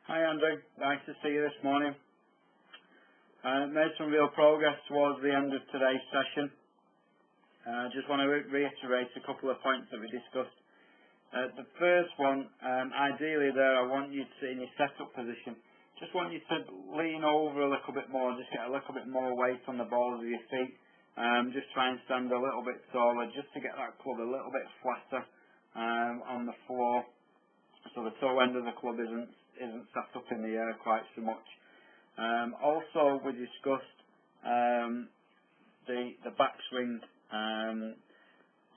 Hi Andrew, nice to see you this morning. Made some real progress towards the end of today's session. Just want to reiterate a couple of points that we discussed. The first one, ideally there, I want you to, in your setup position, just want you to lean over a little bit more, just get a little bit more weight on the balls of your feet. Just try and stand a little bit taller, just to get that club a little bit flatter on the floor, so the toe end of the club isn't sat up in the air quite so much. Also, we discussed the backswing,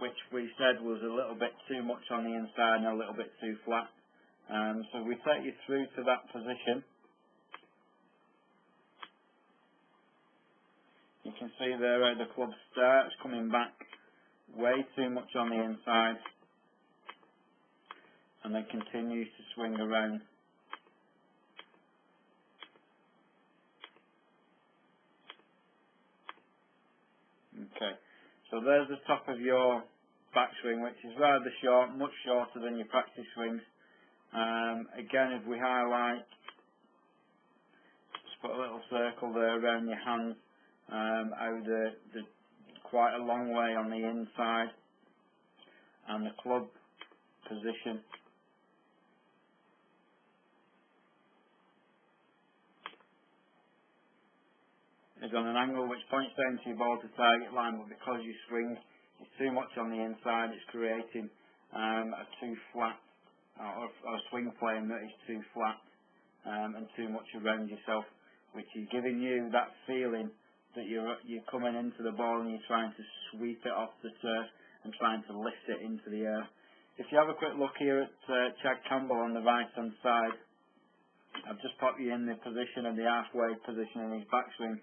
which we said was a little bit too much on the inside and a little bit too flat. So we take you through to that position. You can see there how the club starts coming back way too much on the inside and then continues to swing around. Okay, so there's the top of your backswing, which is rather short, much shorter than your practice swings. Again, if we highlight, just put a little circle there around your hands, how the quite a long way on the inside, and the club position is on an angle which points down to your ball to target line, but because your swing is too much on the inside, it's creating a too flat, or a swing plane that is too flat and too much around yourself, which is giving you that feeling that you're coming into the ball and you're trying to sweep it off the turf and trying to lift it into the air. If you have a quick look here at Chad Campbell on the right hand side, I've just popped you in the position of the halfway position in his backswing.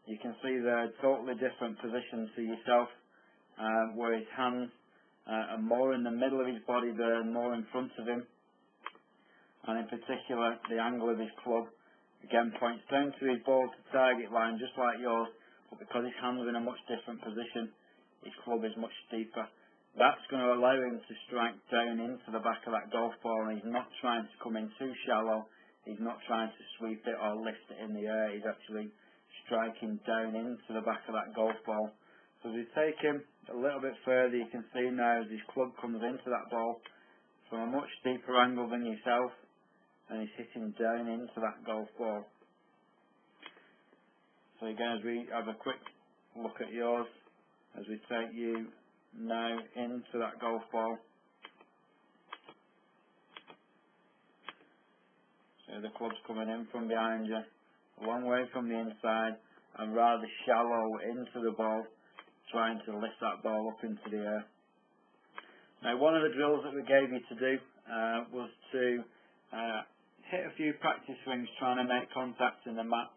You can see they're totally different positions to yourself, where his hands are more in the middle of his body there and more in front of him, and in particular the angle of his club again points down to his ball to target line just like yours, but because his hands are in a much different position, his club is much deeper. That's going to allow him to strike down into the back of that golf ball, and he's not trying to come in too shallow, he's not trying to sweep it or lift it in the air, he's actually striking down into the back of that golf ball. So as we take him a little bit further, you can see now as his club comes into that ball from a much deeper angle than yourself, and he's hitting down into that golf ball. So again, as we have a quick look at yours, as we take you now into that golf ball, so the club's coming in from behind you, a long way from the inside and rather shallow into the ball, trying to lift that ball up into the air. Now, one of the drills that we gave you to do was to hit a few practice swings trying to make contact in the mat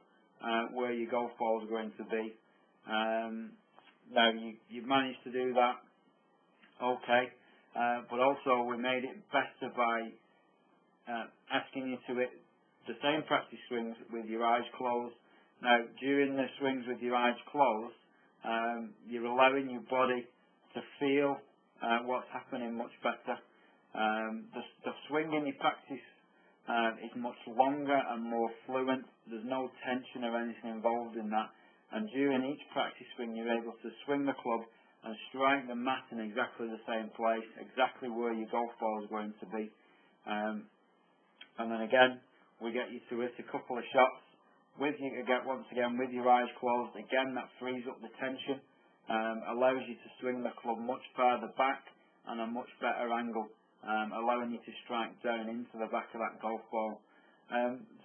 where your golf ball is going to be. Now, you've managed to do that okay, but also we made it better by asking you to hit the same practice swings with your eyes closed. Now, during the swings with your eyes closed, you're allowing your body to feel what's happening much better. The swing in your practice is much longer and more fluent. There's no tension or anything involved in that. And during each practice swing, you're able to swing the club and strike the mat in exactly the same place, exactly where your golf ball is going to be. And then again, we get you to hit a couple of shots with you again, once again with your eyes closed. Again, that frees up the tension, allows you to swing the club much further back and a much better angle, allowing you to strike down into the back of that golf ball.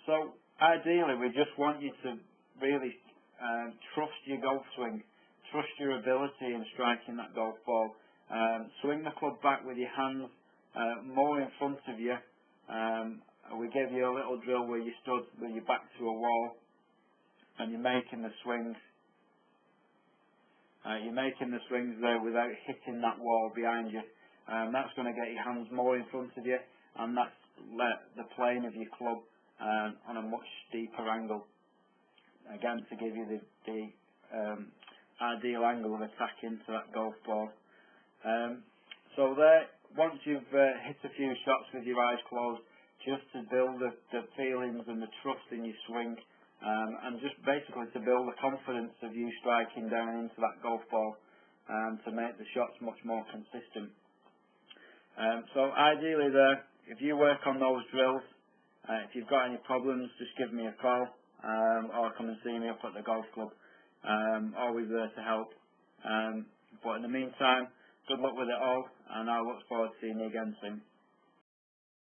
So ideally, we just want you to really trust your golf swing, trust your ability in striking that golf ball. Swing the club back with your hands more in front of you. We gave you a little drill where you stood with your back to a wall and you're making the swings. You're making the swings there without hitting that wall behind you. That's going to get your hands more in front of you, and that's the plane of your club on a much deeper angle. Again, to give you the ideal angle of attack into that golf ball. So there, once you've hit a few shots with your eyes closed, just to build the feelings and the trust in your swing, and just basically to build the confidence of you striking down into that golf ball, to make the shots much more consistent. So ideally there, if you work on those drills, if you've got any problems, just give me a call, or come and see me up at the golf club. Always there to help. But in the meantime, good luck with it all, and I look forward to seeing you again soon.